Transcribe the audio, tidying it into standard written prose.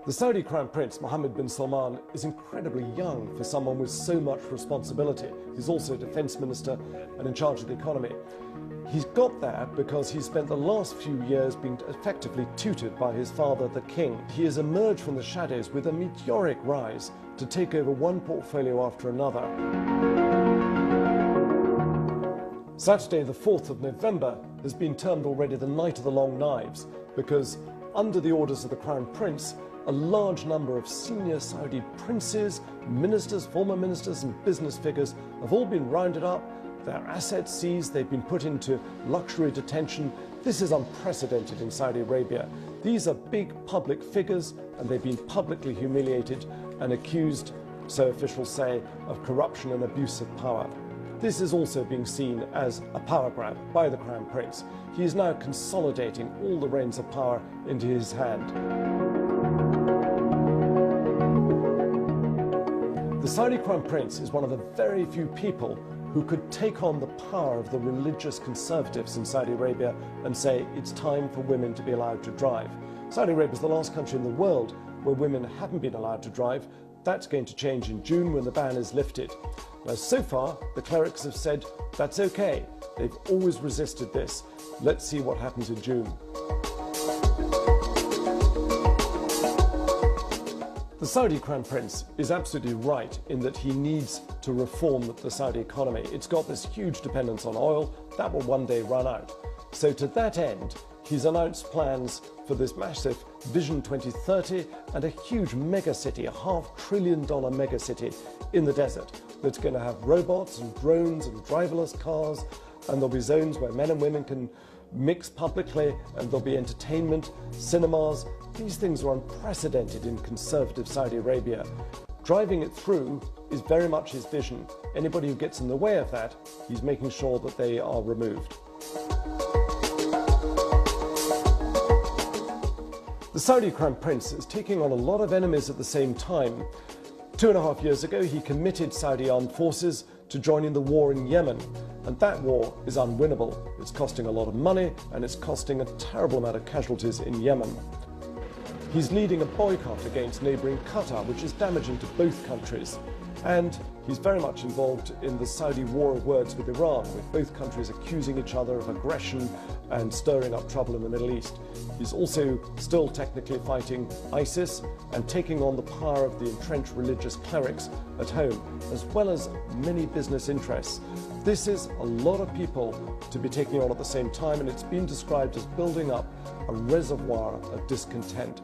The Saudi Crown Prince, Mohammed bin Salman, is incredibly young for someone with so much responsibility. He's also Defence Minister and in charge of the economy. He's got there because he spent the last few years being effectively tutored by his father, the king. He has emerged from the shadows with a meteoric rise to take over one portfolio after another. Saturday, the 4th of November, has been termed already the Night of the Long Knives because, under the orders of the Crown Prince, a large number of senior Saudi princes, ministers, former ministers and business figures have all been rounded up, their assets seized, they've been put into luxury detention. This is unprecedented in Saudi Arabia. These are big public figures and they've been publicly humiliated and accused, so officials say, of corruption and abuse of power. This is also being seen as a power grab by the Crown Prince. He is now consolidating all the reins of power into his hand. The Saudi Crown Prince is one of the very few people who could take on the power of the religious conservatives in Saudi Arabia and say it's time for women to be allowed to drive. Saudi Arabia is the last country in the world where women haven't been allowed to drive. That's going to change in June when the ban is lifted. Now, so far, the clerics have said that's okay. They've always resisted this. Let's see what happens in June. The Saudi Crown Prince is absolutely right in that he needs to reform the Saudi economy. It's got this huge dependence on oil. That will one day run out. So to that end, he's announced plans for this massive Vision 2030 and a huge megacity, a $500 billion megacity in the desert that's going to have robots and drones and driverless cars, and there'll be zones where men and women can mix publicly, and there'll be entertainment, cinemas. These things are unprecedented in conservative Saudi Arabia. Driving it through is very much his vision. Anybody who gets in the way of that, he's making sure that they are removed. The Saudi Crown Prince is taking on a lot of enemies at the same time. 2.5 years ago, he committed Saudi armed forces to joining the war in Yemen, and that war is unwinnable. It's costing a lot of money, and it's costing a terrible amount of casualties in Yemen. He's leading a boycott against neighbouring Qatar, which is damaging to both countries. And he's very much involved in the Saudi war of words with Iran, with both countries accusing each other of aggression and stirring up trouble in the Middle East. He's also still technically fighting ISIS and taking on the power of the entrenched religious clerics at home, as well as many business interests. This is a lot of people to be taking on at the same time, and it's been described as building up a reservoir of discontent.